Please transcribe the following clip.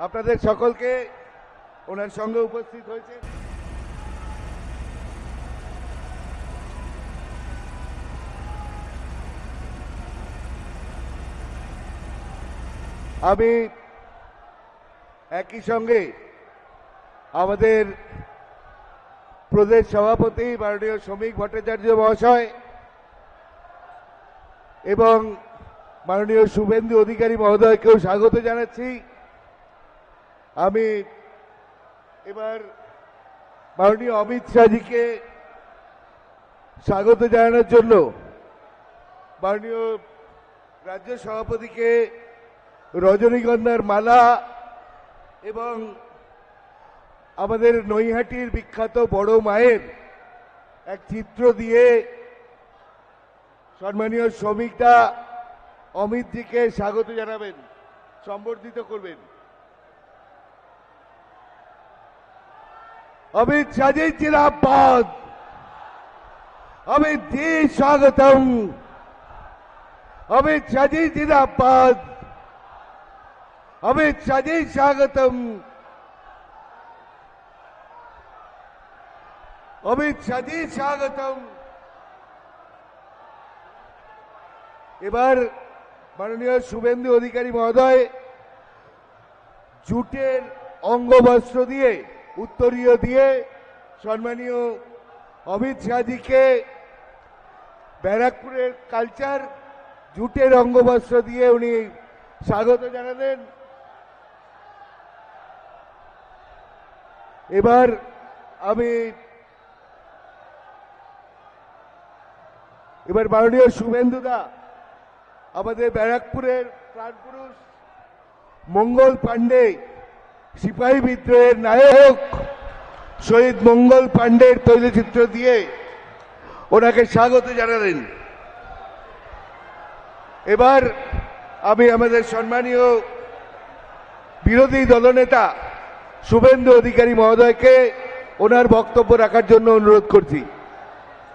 আপনাদের সকলকে ওনার সঙ্গে উপস্থিত হয়েছে। আমি একই সঙ্গে আমাদের প্রদেশ সভাপতি মাননীয় শ্রমিক ভট্টাচার্য মহাশয় এবং মাননীয় শুভেন্দু অধিকারী মহোদয়কেও স্বাগত জানাচ্ছি। আমি এবার মাননীয় অমিত শাহজিকে স্বাগত জানানোর জন্য মাননীয় রাজ্য সভাপতিকে রজনীগন্ধার মালা এবং আমাদের নৈহাটির বিখ্যাত বড় মায়ের এক চিত্র দিয়ে সম্মানীয় শ্রমিকদা অমিতজিকে স্বাগত জানাবেন, সম্বর্ধিত করবেন। अमित शाह जी जिंदाबाद, अमित जी स्वागतम, अमित शाह जी जिंदाबाद, अमित शाह जी स्वागतम, अमित शाह जी स्वागतम। এবার মাননীয় শুভেন্দু অধিকারী মহোদয় জুটের অঙ্গবস্ত্র দিয়ে উত্তরীয় দিয়ে সম্মানীয় অমিত শাহজিকে ব্যারাকপুরের কালচার জুটের অঙ্গবস্ত্র দিয়ে উনি স্বাগত জানালেন। এবার মাননীয় শুভেন্দুদা আমাদের ব্যারাকপুরের প্রাণপুরুষ মঙ্গল পাণ্ডে, সিপাহী বিদ্রোহের নায়ক শহীদ মঙ্গল পাণ্ডের তৈলচিত্র দিয়ে ওনাকে স্বাগত জানালেন। এবার আমি আমাদের সম্মানীয় বিরোধী দলনেতা শুভেন্দু অধিকারী মহোদয়কে ওনার বক্তব্য রাখার জন্য অনুরোধ করছি।